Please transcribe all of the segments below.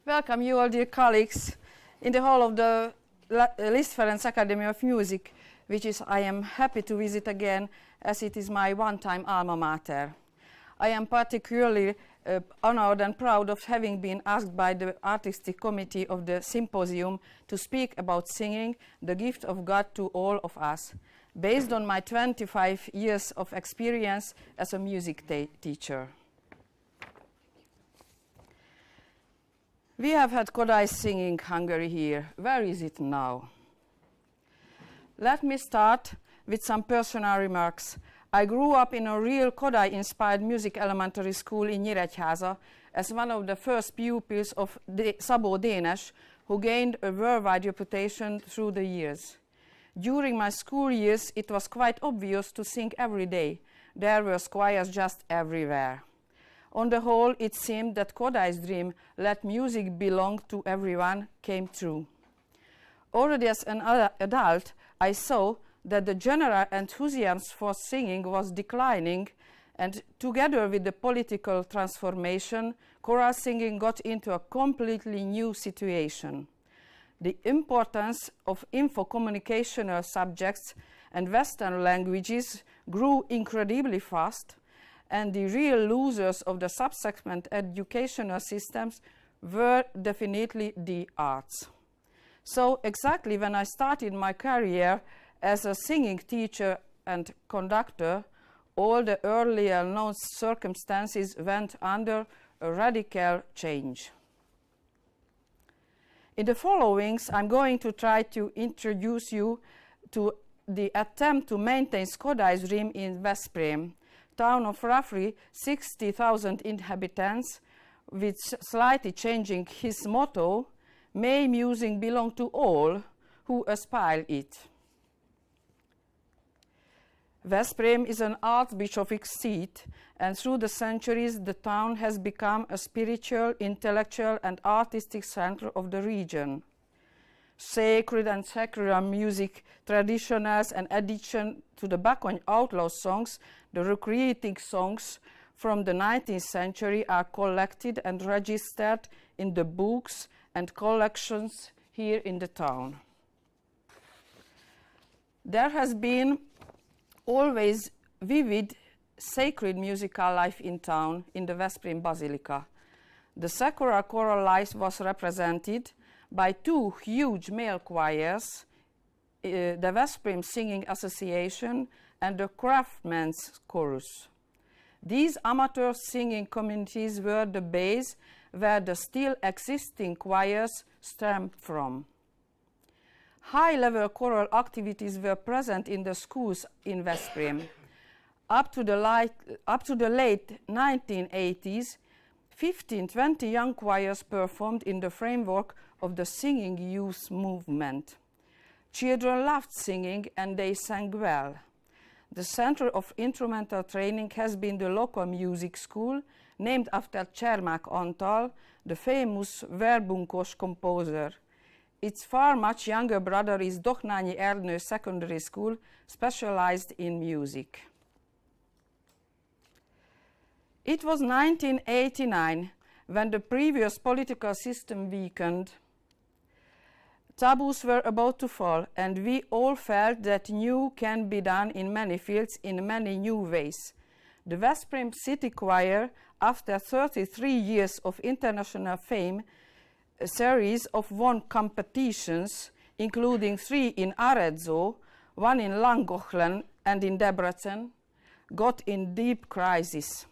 Welcome you all, dear colleagues, in the hall of the Liszt Ferenc Academy of Music, which I am happy to visit again, as it is my one-time alma mater. I am particularly honored and proud of having been asked by the artistic committee of the symposium to speak about singing, the gift of God to all of us, based on my 25 years of experience as a music teacher. We have had Kodály singing Hungary here. Where is it now? Let me start with some personal remarks. I grew up in a real Kodály-inspired music elementary school in Nyíregyháza as one of the first pupils of Szabó Dénes, who gained a worldwide reputation through the years. During my school years, it was quite obvious to sing every day. There were choirs just everywhere. On the whole, it seemed that Kodály's dream, let music belong to everyone, came true. Already as an adult, I saw that the general enthusiasm for singing was declining, and together with the political transformation, choral singing got into a completely new situation. The importance of info-communicational subjects and Western languages grew incredibly fast, and the real losers of the subsequent educational systems were definitely the arts. So exactly when I started my career as a singing teacher and conductor, all the earlier known circumstances went under a radical change. In the followings, I'm going to try to introduce you to the attempt to maintain Kodály's dream in Veszprém, town of roughly 60,000 inhabitants, with slightly changing his motto, "May music belong to all who aspire it." Veszprém is an archbishopric seat, and through the centuries the town has become a spiritual, intellectual and artistic center of the region. Sacred and secular music traditionals, and addition to the Bakony outlaw songs, the recreating songs from the 19th century are collected and registered in the books and collections here in the town. There has been always vivid sacred musical life in town in the Veszprém Basilica. The secular choral life was represented by two huge male choirs, the Veszprém Singing Association and the Craftsmen's Chorus. These amateur singing communities were the base where the still existing choirs stemmed from. High-level choral activities were present in the schools in Veszprém. Up to the late 1980s, 15-20 young choirs performed in the framework of the singing youth movement. Children loved singing and they sang well. The Center of Instrumental Training has been the local music school, named after Csermák Antal, the famous verbunkos composer. Its far much younger brother is Doknányi Ernő Secondary School, specialized in music. It was 1989 when the previous political system weakened. Taboos were about to fall, and we all felt that new can be done in many fields in many new ways. The Veszprém City Choir, after 33 years of international fame, a series of won competitions, including 3 in Arezzo, 1 in Langochlen and in Debrecen, got in deep crisis.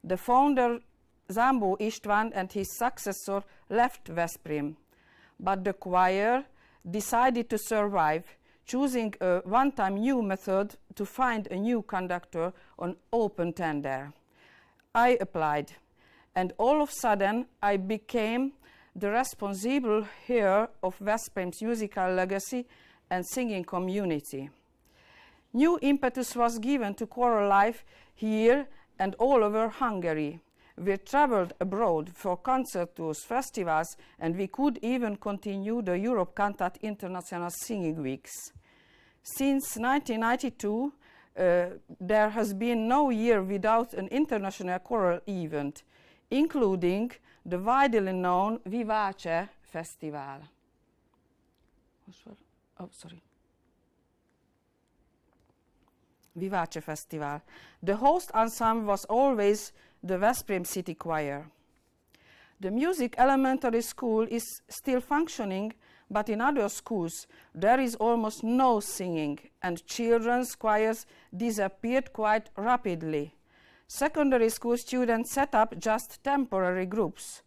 The founder Zambó István and his successor left Veszprém, but the choir decided to survive, choosing a one-time new method to find a new conductor on open tender. I applied, and all of a sudden I became the responsible heir of Veszprém's musical legacy and singing community. New impetus was given to choral life here and all over Hungary. We traveled abroad for concert tours, festivals, and we could even continue the Europe Cantat International Singing Weeks. Since 1992, there has been no year without an international choral event. including the widely known Vivace Festival. Vivace Festival. The host ensemble was always the Veszprém City Choir. The music elementary school is still functioning, but in other schools there is almost no singing, and children's choirs disappeared quite rapidly. Secondary school students set up just temporary groups.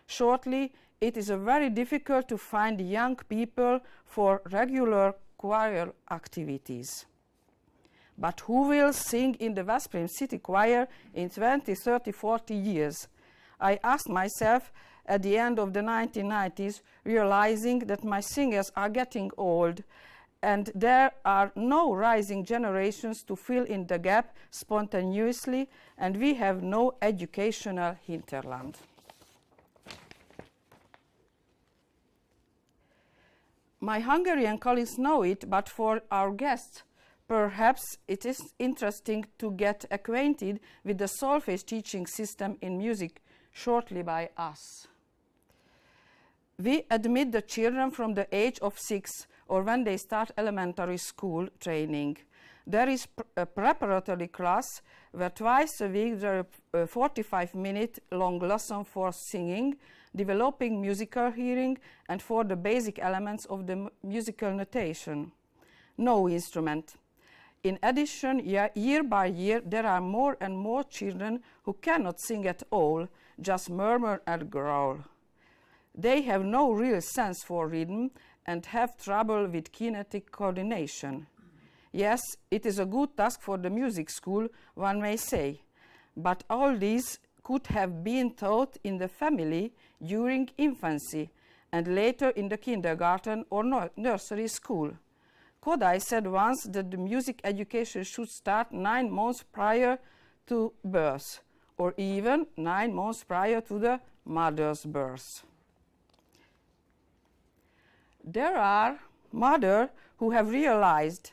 Shortly, it is very difficult to find young people for regular choir activities. But who will sing in the Veszprém City Choir in 20, 30, 40 years? I asked myself at the end of the 1990s, realizing that my singers are getting old and there are no rising generations to fill in the gap spontaneously, and we have no educational hinterland. My Hungarian colleagues know it, but for our guests, perhaps it is interesting to get acquainted with the solfege teaching system in music shortly by us. We admit the children from the age of 6 or when they start elementary school training. There is a preparatory class where twice a week there are a 45-minute long lesson for singing, developing musical hearing, and for the basic elements of the musical notation. No instrument. In addition, year by year, there are more and more children who cannot sing at all, just murmur and growl. They have no real sense for rhythm and have trouble with kinetic coordination. Yes, it is a good task for the music school, one may say, but all these could have been taught in the family during infancy and later in the kindergarten or nursery school. Kodály said once that the music education should start 9 months prior to birth, or even 9 months prior to the mother's birth. There are mothers who have realized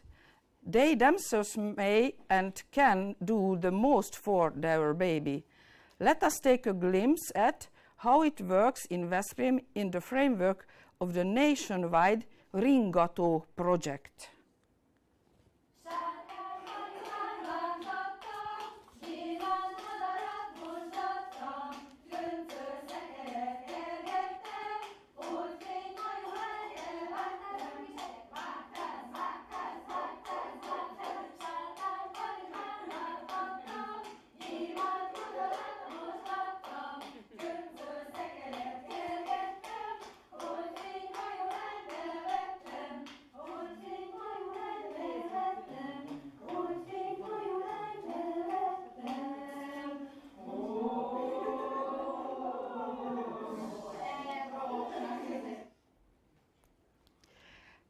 they themselves may and can do the most for their baby. Let us take a glimpse at how it works in Veszprém in the framework of the nationwide Ringató project.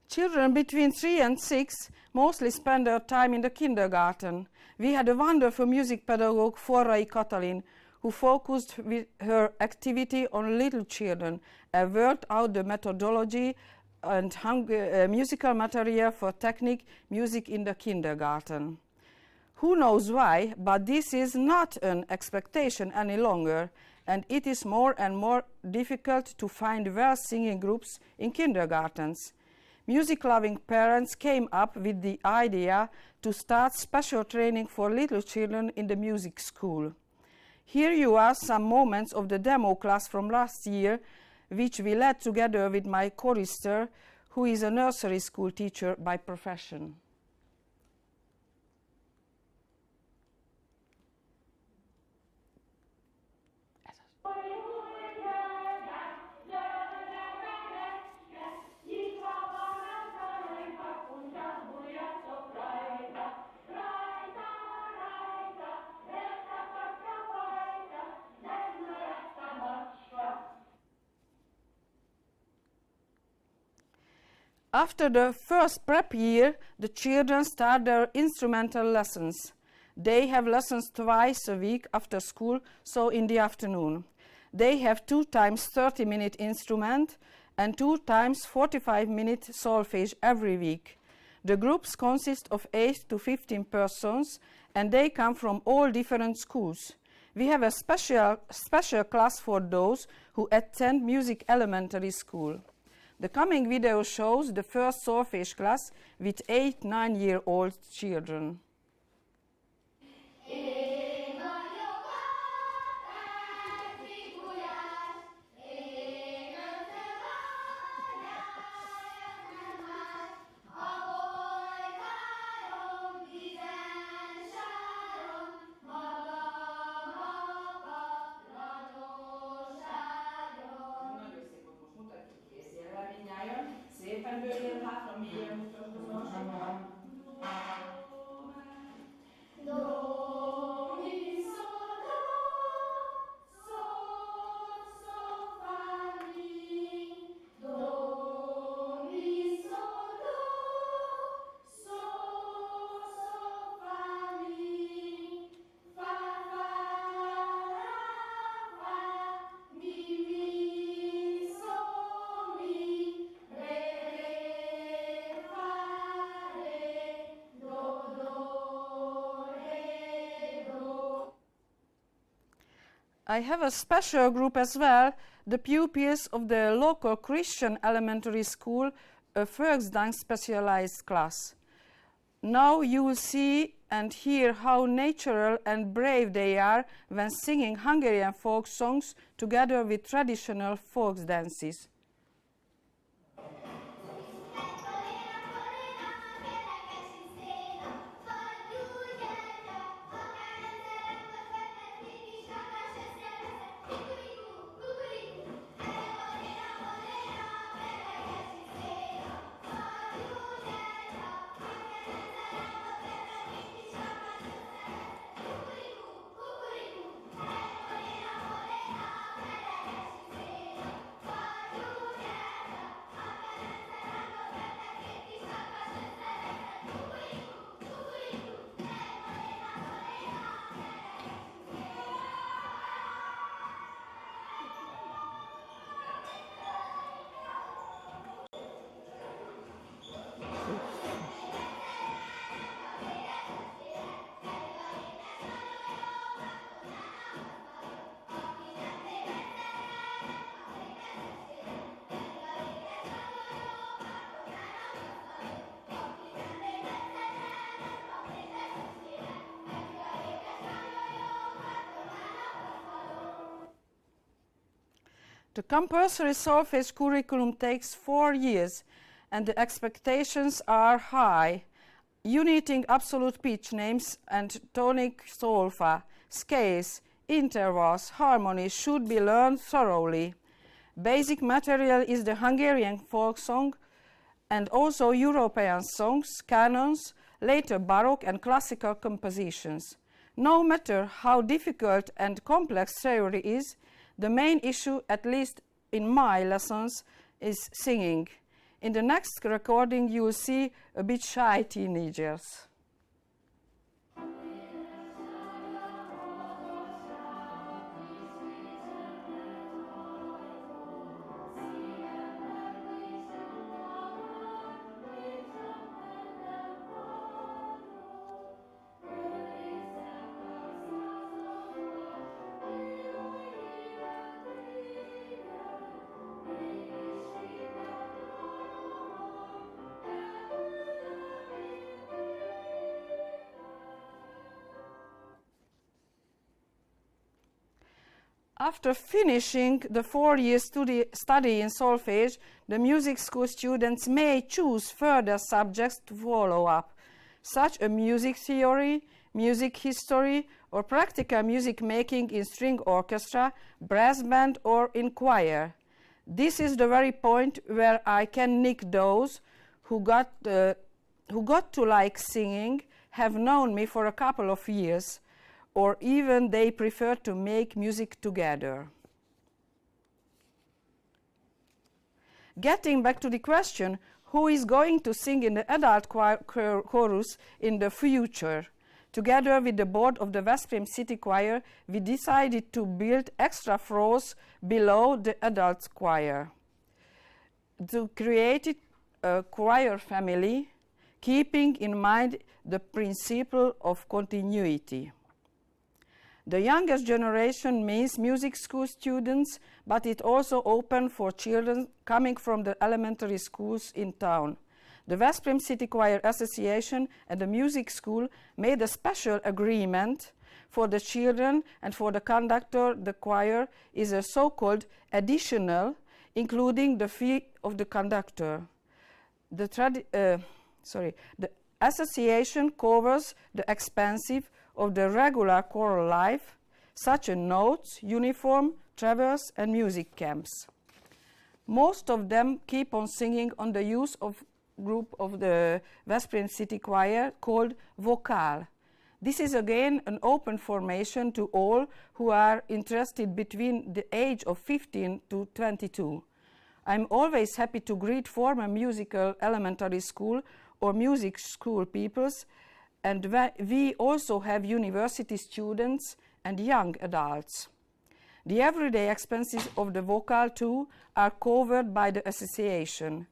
Children between 3 and 6 mostly spend their time in the kindergarten. We had a wonderful music pedagogue, Forrai Katalin, who focused with her activity on little children and worked out the methodology and musical material for technique music in the kindergarten. Who knows why, but this is not an expectation any longer, and it is more and more difficult to find well-singing groups in kindergartens. Music-loving parents came up with the idea to start special training for little children in the music school. Here you are some moments of the demo class from last year, which we led together with my chorister, who is a nursery school teacher by profession. After the first prep year, the children start their instrumental lessons. They have lessons twice a week after school, so in the afternoon. They have 2 times 30-minute instrument and 2 times 45-minute solfege every week. The groups consist of 8 to 15 persons, and they come from all different schools. We have a special class for those who attend music elementary school. The coming video shows the first solfege class with 8-9-year-old children. Szépen dőljél hátra, mélyen mutasd az alsókat. Do, mi, sol, do, sol, sol, fa, mi. Do, mi, sol, do, sol, sol, fa, mi. Fa, fa, la, fa, mi, sol, mi. Re, re, fa, re, do, do, re, do. I have a special group as well, the pupils of the local Christian elementary school, a Volksdank specialized class. Now you will see and hear how natural and brave they are when singing Hungarian folk songs together with traditional folk dances. The compulsory solfege curriculum takes 4 years and the expectations are high. Uniting absolute pitch names and tonic solfa, scales, intervals, harmonies should be learned thoroughly. Basic material is the Hungarian folk song and also European songs, canons, later Baroque and classical compositions. No matter how difficult and complex theory is, the main issue, at least in my lessons, is singing. In the next recording, you will see a bit shy teenagers. After finishing the 4-year study in solfege, the music school students may choose further subjects to follow up, such as music theory, music history, or practical music making in string orchestra, brass band, or in choir. This is the very point where I can nick those who got to like singing, have known me for a couple of years, or even they prefer to make music together. Getting back to the question, who is going to sing in the adult chorus in the future? Together with the board of the Veszprém City Choir, we decided to build extra floors below the adult choir to create a choir family, keeping in mind the principle of continuity. The youngest generation means music school students, but it also open for children coming from the elementary schools in town. The Veszprém City Choir Association and the music school made a special agreement for the children, and for the conductor, the choir is a so-called additional, including the fee of the conductor. The association covers the expenses of the regular choral life, such as notes, uniform, travels, and music camps. Most of them keep on singing on the youth of group of the Veszprém City Choir called Vocal. This is again an open formation to all who are interested between the age of 15 to 22. I'm always happy to greet former musical elementary school or music school pupils, and we also have university students and young adults. The everyday expenses of the vocal too are covered by the association.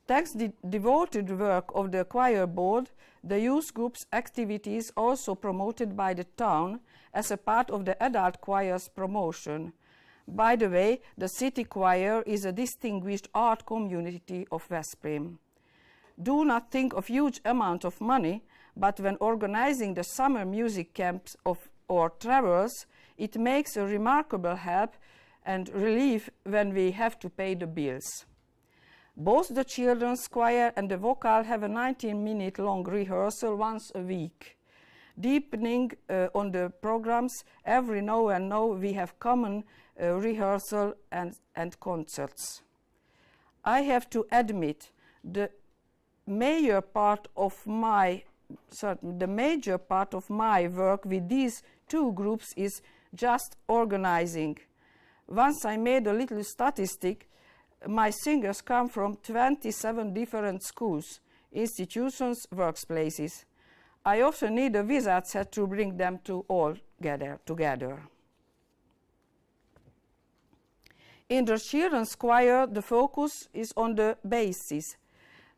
Thanks to the devoted work of the choir board, the youth group's activities also promoted by the town as a part of the adult choir's promotion. By the way, the city choir is a distinguished art community of Veszprém. Do not think of huge amount of money, but when organizing the summer music camps or travels, it makes a remarkable help and relief when we have to pay the bills. Both the children's choir and the vocal have a 19-minute long rehearsal once a week. Depending on the programs, every now and then we have common rehearsal and concerts. I have to admit the major part of my work with these two groups is just organizing. Once I made a little statistic. My singers come from 27 different schools, institutions, workplaces. I often need a visa set to bring them to all together. In the children's choir, the focus is on the basis.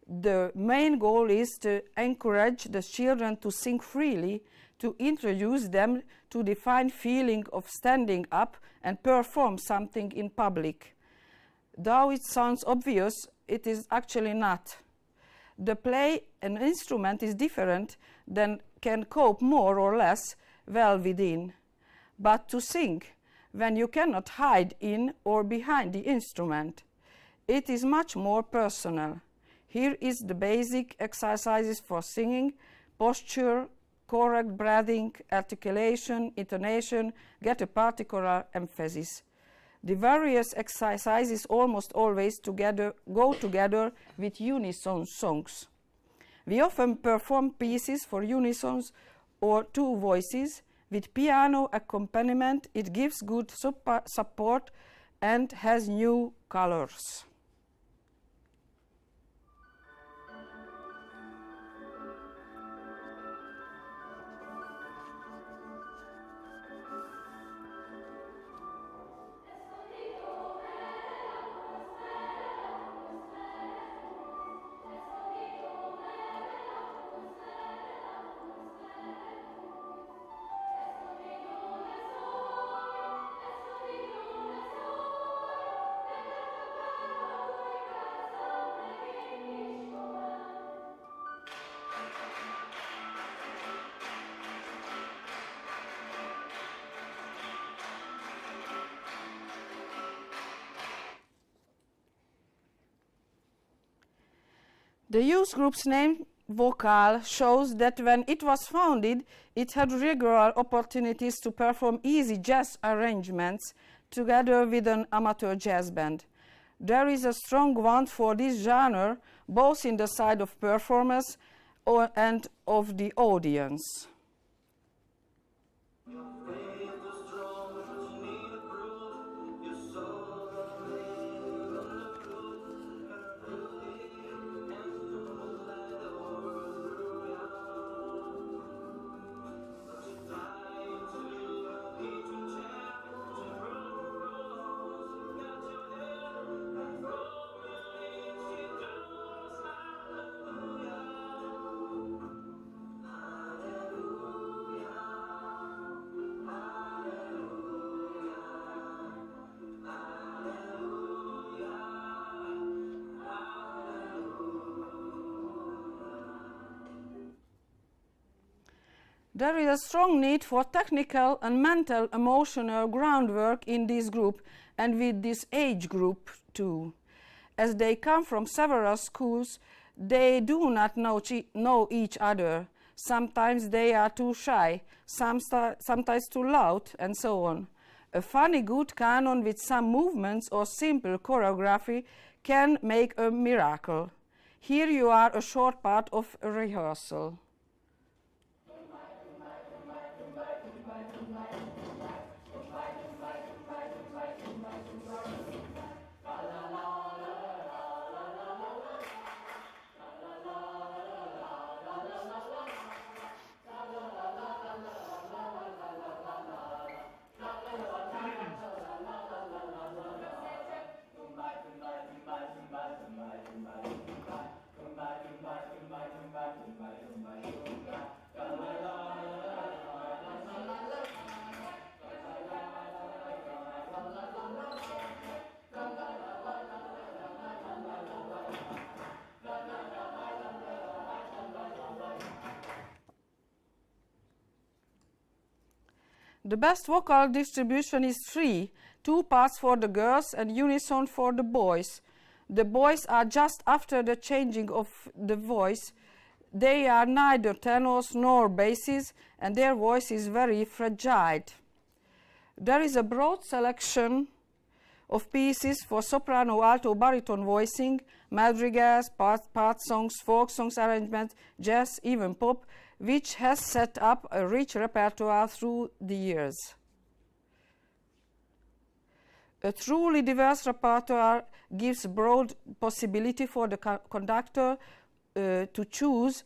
The main goal is to encourage the children to sing freely, to introduce them to the fine feeling of standing up and perform something in public. Though it sounds obvious, it is actually not. The play an instrument is different than can cope more or less well within. But to sing, when you cannot hide in or behind the instrument, it is much more personal. Here is the basic exercises for singing: posture, correct breathing, articulation, intonation, get a particular emphasis. The various exercises almost always go together with unison songs. We often perform pieces for unisons or two voices. With piano accompaniment, it gives good support and has new colors. The youth group's name, Vocal, shows that when it was founded, it had regular opportunities to perform easy jazz arrangements together with an amateur jazz band. There is a strong want for this genre, both in the side of performers and of the audience. There is a strong need for technical and mental emotional groundwork in this group and with this age group too. As they come from several schools, they do not know each other. Sometimes they are too shy, sometimes too loud, and so on. A funny good canon with some movements or simple choreography can make a miracle. Here you are a short part of a rehearsal. The best vocal distribution is 3, 2 parts for the girls and unison for the boys. The boys are just after the changing of the voice. They are neither tenors nor basses, and their voice is very fragile. There is a broad selection of pieces for soprano, alto, baritone voicing, madrigals, part songs, folk songs arrangements, jazz, even pop, which has set up a rich repertoire through the years. A truly diverse repertoire gives broad possibility for the conductor to choose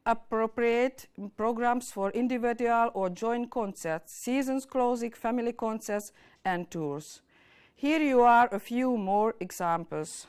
appropriate programs for individual or joint concerts, seasons closing, family concerts, and tours. Here you are a few more examples.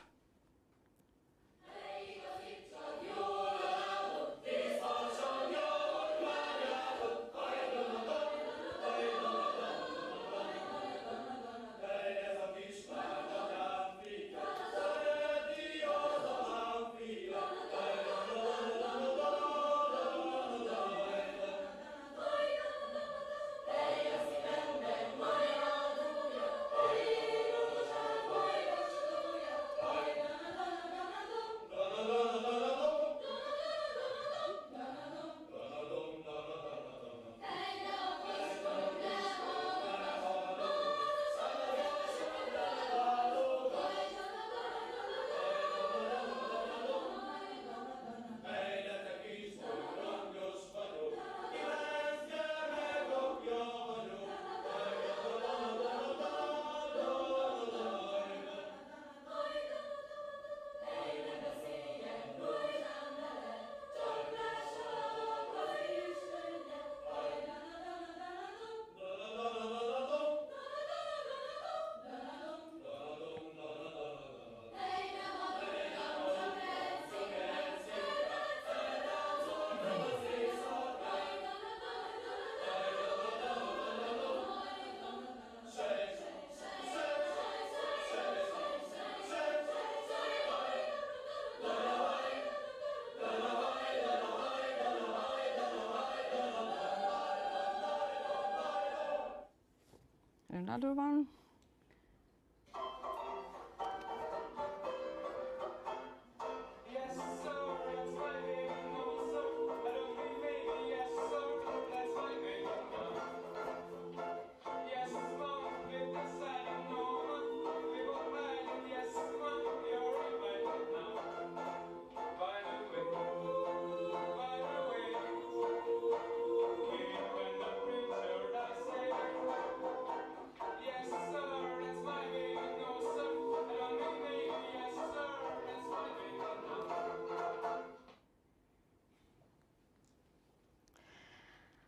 Another one.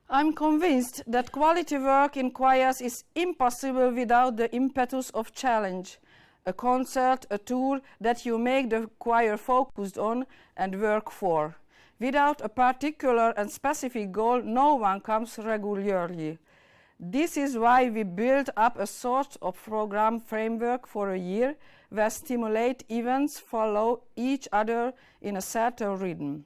I'm convinced that quality work in choirs is impossible without the impetus of challenge, a concert, a tour that you make the choir focused on and work for. Without a particular and specific goal, no one comes regularly. This is why we build up a sort of program framework for a year where stimulate events follow each other in a certain rhythm.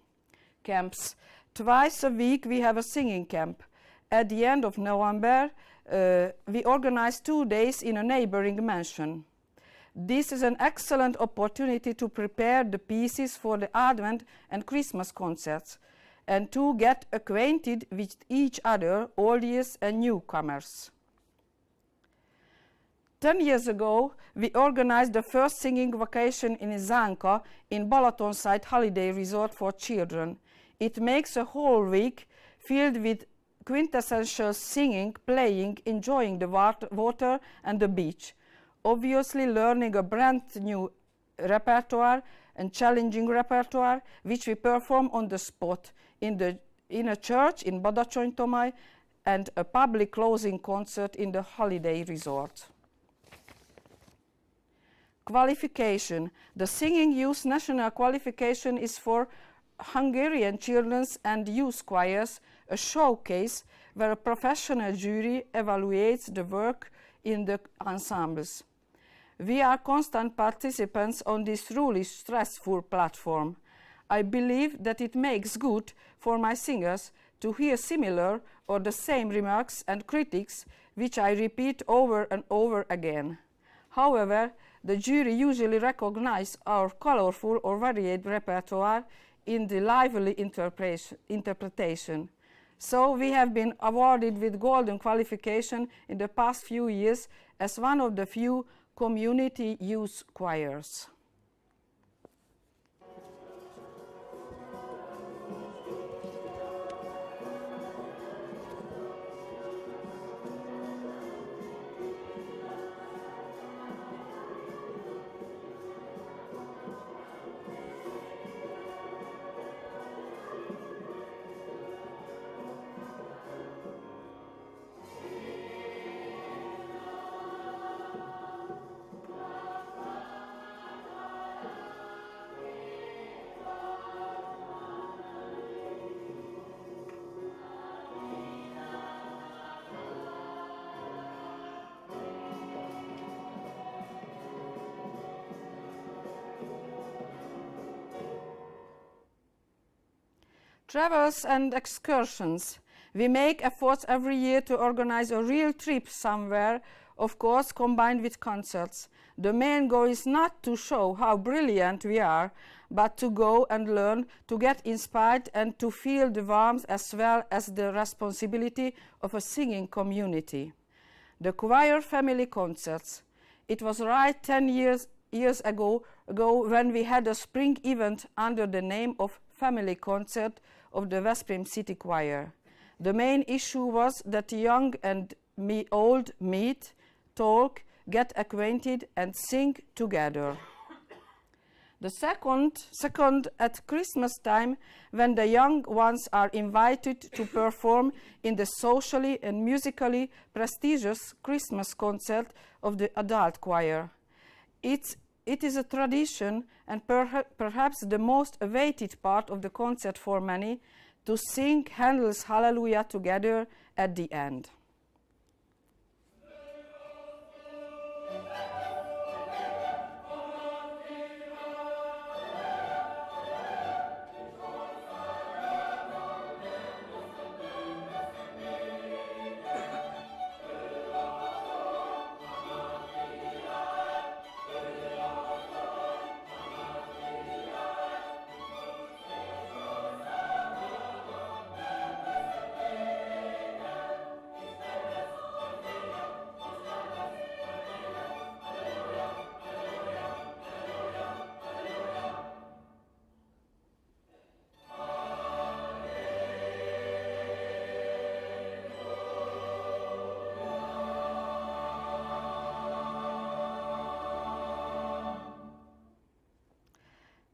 Camps. Twice a week we have a singing camp. At the end of November, we organized 2 days in a neighboring mansion. This is an excellent opportunity to prepare the pieces for the Advent and Christmas concerts and to get acquainted with each other, oldies and newcomers. 10 years ago, we organized the first singing vacation in Zánka in Balatonside Holiday Resort for children. It makes a whole week filled with quintessential singing, playing, enjoying the water and the beach. Obviously learning a brand new repertoire and challenging repertoire, which we perform on the spot in a church in Badacsony-Tomály and a public closing concert in the holiday resort. Qualification. The Singing Youth National Qualification is for Hungarian children's and youth choirs, a showcase where a professional jury evaluates the work in the ensembles. We are constant participants on this truly stressful platform. I believe that it makes good for my singers to hear similar or the same remarks and critics, which I repeat over and over again. However, the jury usually recognizes our colorful or varied repertoire in the lively interpretation. So we have been awarded with golden qualification in the past few years as one of the few community youth choirs. Travels and excursions. We make efforts every year to organize a real trip somewhere, of course combined with concerts. The main goal is not to show how brilliant we are, but to go and learn, to get inspired and to feel the warmth as well as the responsibility of a singing community. The choir family concerts. It was right 10 years ago when we had a spring event under the name of Family Concert of the Veszprém City Choir. The main issue was that young and old meet, talk, get acquainted and sing together. The second at Christmas time, when the young ones are invited to perform in the socially and musically prestigious Christmas concert of the adult choir. It is a tradition and perhaps the most awaited part of the concert for many, to sing Handel's Hallelujah together at the end.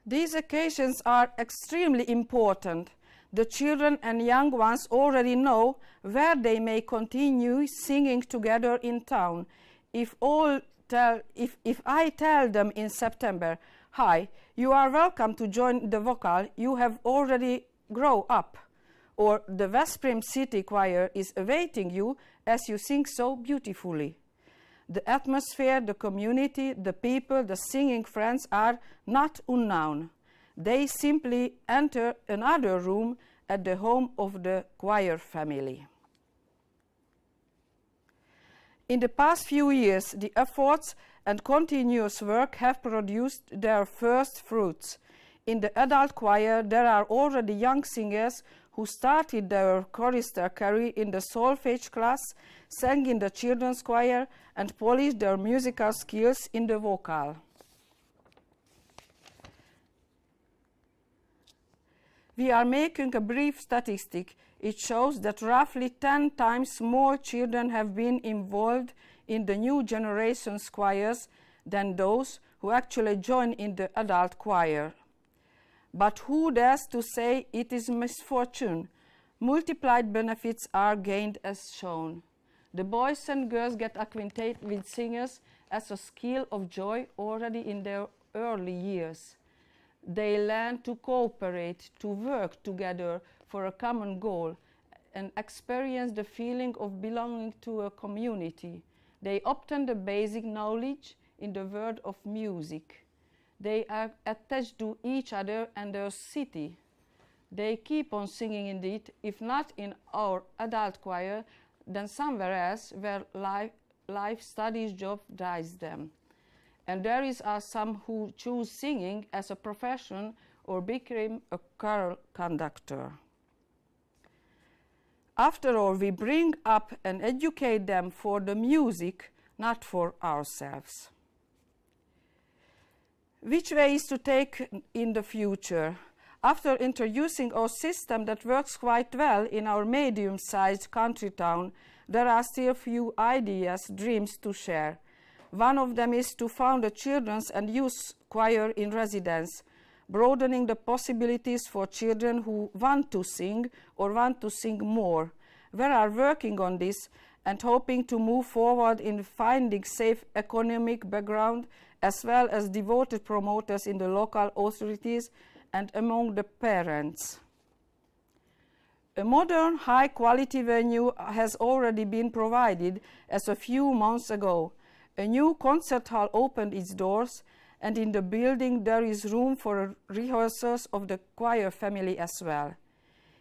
These occasions are extremely important. The children and young ones already know where they may continue singing together in town. If I tell them in September, "Hi, you are welcome to join the vocal, you have already grown up," or "The Veszprém City Choir is awaiting you as you sing so beautifully." The atmosphere, the community, the people, the singing friends are not unknown. They simply enter another room at the home of the choir family. In the past few years, the efforts and continuous work have produced their first fruits. In the adult choir, there are already young singers who started their chorister career in the solfege class, sang in the children's choir, and polished their musical skills in the vocal. We are making a brief statistic. It shows that roughly 10 times more children have been involved in the new generation's choirs than those who actually join in the adult choir. But who dares to say it is misfortune? Multiplied benefits are gained as shown. The boys and girls get acquainted with singers as a skill of joy already in their early years. They learn to cooperate, to work together for a common goal, and experience the feeling of belonging to a community. They obtain the basic knowledge in the world of music. They are attached to each other and their city. They keep on singing indeed, if not in our adult choir, then somewhere else where life studies job drives them. And there are some who choose singing as a profession or become a choral conductor. After all, we bring up and educate them for the music, not for ourselves. Which way is to take in the future? After introducing our system that works quite well in our medium-sized country town, there are still few ideas, dreams to share. One of them is to found a children's and youth choir in residence, broadening the possibilities for children who want to sing or want to sing more. We are working on this and hoping to move forward in finding safe economic background as well as devoted promoters in the local authorities and among the parents. A modern, high-quality venue has already been provided as a few months ago. A new concert hall opened its doors, and in the building there is room for rehearsals of the choir family as well.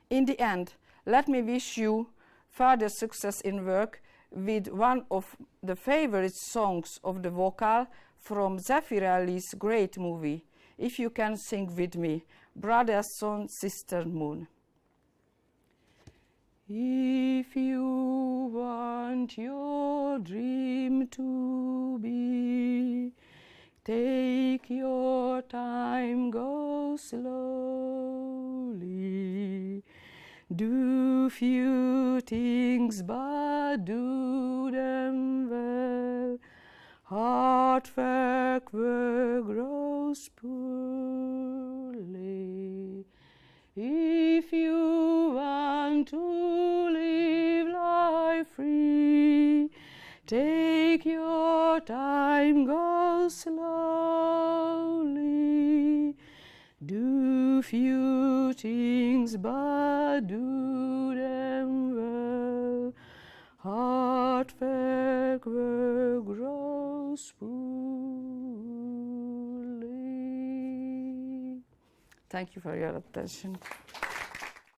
In the end, let me wish you further success in work with one of the favorite songs of the vocal from Zeffirelli's great movie. If you can sing with me, Brother Sun, Sister Moon. If you want your dream to be, take your time, go slowly. Do few things, but do them well. Hard work grows poorly. If you want to live life free, take your time, go slowly. Do few things, but do them well. Hard work grows poorly. Thank you for your attention.